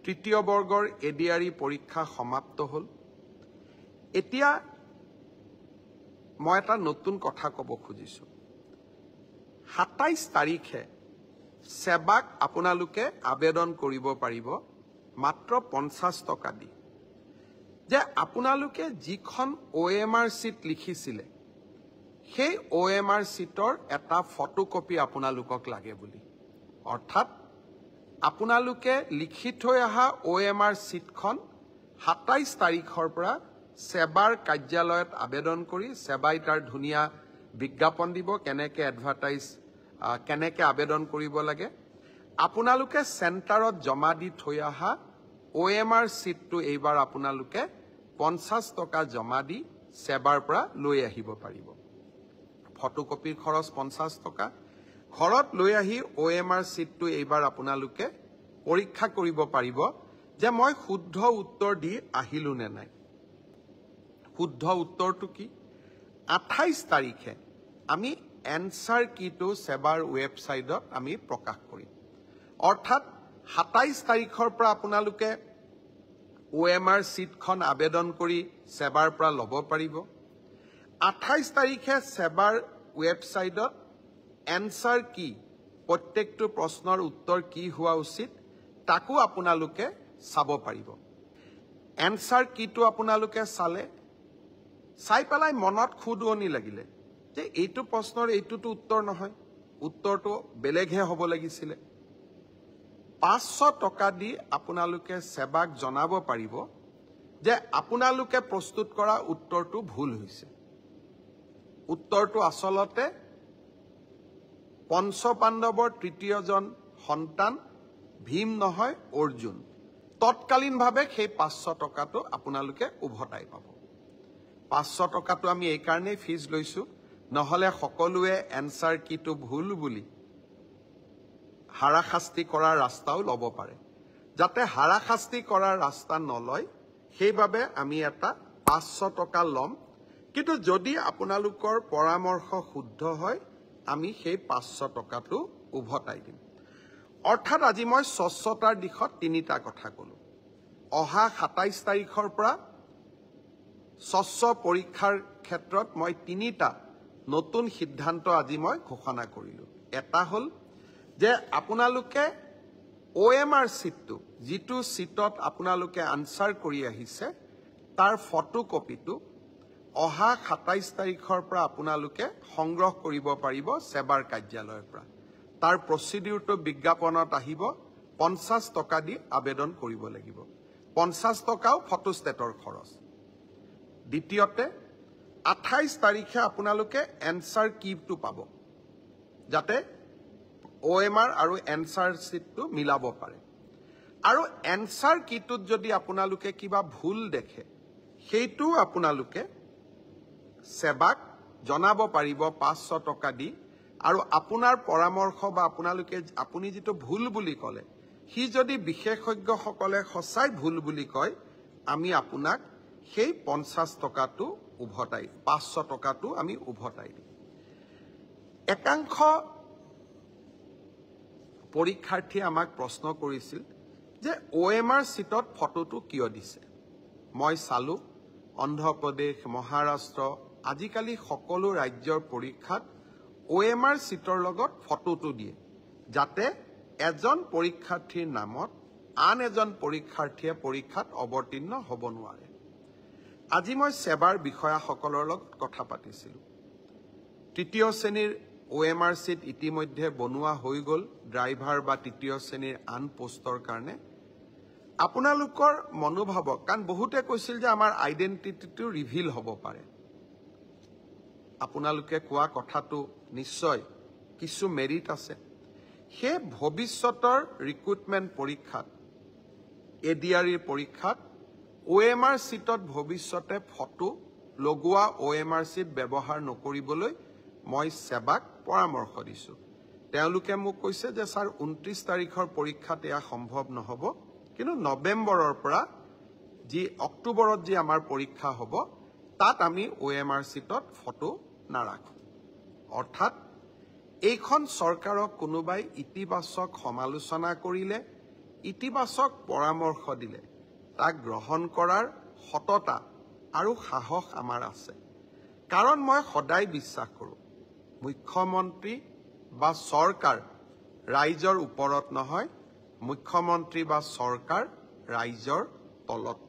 তৃতীয় বৰ্গৰ এডিআৰই পৰীক্ষা সমাপ্ত হ'ল এতিয়া মই এটা নতুন কথা ক'ব খুজিছো 27 তাৰিখে সেৱাক আপোনালোকে আবেদন কৰিব পাৰিব মাত্ৰ 50 টকা দি যে আপোনালোকে যিখন OMR শীট লিখিছিলে সেই OMR শীটৰ এটা ফটোকপি আপোনালোকক লাগে বুলি অৰ্থাৎ আপোনালোকে লিখি থৈ অহা OMR শীটখন 27 তাৰিখৰ পৰা সেৱাৰ কাৰ্যালয়ত আবেদন কৰি সেৱাই তাৰ ধুনীয়া বিজ্ঞাপন দিব কেনেকে এডভাৰটাইজ কেনেকে আবেদন কৰিব লাগে আপোনালোকে চেণ্টাৰত জমা দি থৈ অহা OMR শীটটো এইবাৰ আপোনালোকে 50 টকা জমা দি সেৱাৰ পৰা লৈ আহিব পাৰিব ফটোকপিৰ খৰচ 50 টকা ঘৰত লৈ আহি OMR শীটটো এইবাৰ আপোনালোকে পৰীক্ষা কৰিব পাৰিব যে মই শুদ্ধ উত্তৰ দি আহিলো নে নাই শুদ্ধ উত্তৰটো কি 28 তাৰিখে আমি এনসাৰ কিটো সেৱাৰ ওয়েবসাইটত আমি প্ৰকাশ কৰিম অৰ্থাৎ 27 তাৰিখৰ পৰা আপোনালোকে OMR শীটখন আবেদন কৰি সেৱাৰ পৰা ল'ব পাৰিব 28 তাৰিখে সেৱাৰ ওয়েবসাইটত এনসাৰ কি প্ৰত্যেকটো প্ৰশ্নৰ উত্তৰ কি হোৱা উচিত তাকো আপোনালোকে চাব পাৰিব এনসাৰ কিটো আপোনালোকে চালে চাই পেলাই মনত খুদুৱনি লাগিলে যে এইটো প্ৰশ্নৰ এইটোটো উত্তৰ নহয় উত্তৰটো বেলেগহে হ'ব লাগিছিল 500 টকা দি আপোনালোকে সেৱাক জনাব পাৰিব যে আপোনালোকে প্ৰস্তুত কৰা উত্তৰটো ভুল হৈছে উত্তৰটো আসলতে পঞ্চপাণ্ডৱৰ তৃতীয়জন সন্তান ভীম নহয় অৰ্জুন তৎকালীনভাৱে সেই 500 টকাটো আপোনালোকে উভতাই পাব 500 টকাটো আমি এই কাৰণেই ফিজ লৈছো নহলে সকলোৱে এনসাৰ কিটো ভুল বুলি হাৰাশাস্তি কৰাৰ ৰাস্তাও ল'ব পাৰে যাতে হাৰাশাস্তি কৰাৰ ৰাস্তা নলয় সেইভাবে আমি এটা 500 টকা লম কিন্তু যদি আপোনালোকৰ পৰামৰ্শ শুদ্ধ হয় আমি সেই 500 টকাটো উভতাই দিম অৰ্থাৎ আজি মই স্বচ্ছতাৰ দিশত তিনিটা কথা কলো অহা 27 তাৰিখৰ পৰা স্বচ্ছ পৰীক্ষাৰ ক্ষেত্ৰত মই তিনিটা নতুন সিদ্ধান্ত আজি মই ঘোষণা কৰিলো এটা হল যে আপোনালোকে OMR শীটটো যিটো শীটত আপোনালোকে আনসাৰ কৰি আহিছে তাৰ ফটোকপিটো অহা 27 তাৰিখৰ পৰা আপোনালোকে সংগ্ৰহ কৰিব পাৰিব সেৱাৰ কাৰ্যালয়ৰ পৰা তাৰ প্ৰচিডিউৰটো বিজ্ঞাপনত আহিব 50 টকা দি আবেদন কৰিব লাগিব 50 টকাও ফটোষ্টেটৰ খৰচ দ্বিতীয়তে 28 তাৰিখে আপোনালোকে এনসাৰ কিটো পাব যাতে OMR আৰু এনসাৰ শীটটো মিলাব পাৰে আৰু এনসাৰ কিটোত যদি আপোনালোকে কিবা ভুল দেখে সেইটো আপোনালোকে সেৱাক জনাব পাৰিব 500 টকা দি আৰু আপোনাৰ পৰামৰ্শ বা আপুনি যেটো ভুল বুলি কলে হি যদি বিশেষজ্ঞসকলে সঁচাই ভুল বুলি কয় আমি আপোনাক সেই 50 টকাটো উভতাই 500 টকাটো আমি উভতাই দিম একাংশ পৰীক্ষাৰ্থীয়ে আমাক প্ৰশ্ন কৰিছিল যে OMR শীটত ফটোটো কিয় দিছে মই চালু অন্ধ্ৰপ্ৰদেশ মহাৰাষ্ট্ৰ আজিকালি সকলো ৰাজ্যৰ পৰীক্ষাত OMR শীটৰ লগত ফটোটো দিয়ে যাতে এজন পৰীক্ষাৰ্থীৰ নামত আন এজন পৰীক্ষাৰ্থীয়ে পৰীক্ষাত অৱতীৰ্ণ হ'ব নোৱাৰে আজি মই সেৱাৰ বিষয়াসকলৰ লগত কথা পাতিছিলো তৃতীয় শ্ৰেণীৰ OMR শীট ইতিমধ্যে বনোৱা হৈ গল ড্ৰাইভাৰ বা তৃতীয় শ্ৰেণীৰ আন পোষ্টৰ কাৰণে আপোনালোকৰ মনোভাৱক কাৰণ বহুতে কৈছিল যে আমাৰ আইডেন্টিটিটো ৰিভিল হ'ব পাৰে আপোনালোকে কোৱা কথাটো নিশ্চয় কিছু মেৰিট আছে সেই ভৱিষ্যতৰ ৰিক্ৰুটমেন্ট পৰীক্ষাত এডিআৰই পৰীক্ষাত OMR শীটত ভৱিষ্যতে ফটো লগোৱা OMR শীট ব্যৱহাৰ নকৰিবলৈ মই সেৱাক পৰামৰ্শ দিছো তেওঁলোকে মোক কৈছে যে স্যাৰ 29 তাৰিখৰ পৰীক্ষাত এয়া সম্ভৱ নহব কিন্তু নৱেম্বৰৰ পৰা যি অক্টোবৰত যি আমাৰ পৰীক্ষা হ'ব তাত আমি OMR শীটত ফটো নাৰাখো অৰ্থাৎ এইখন চৰকাৰক কোনোবাই ইতিবাচক সমালোচনা কৰিলে ইতিবাচক পৰামৰ্শ দিলে তাক গ্ৰহণ কৰাৰ সততা আৰু সাহস আমাৰ আছে। কাৰণ মই সদায় বিশ্বাস কৰোঁ, মুখ্যমন্ত্ৰী বা চৰকাৰ ৰাইজৰ ওপৰত নহয়, মুখ্যমন্ত্ৰী বা চৰকাৰ ৰাইজৰ তলত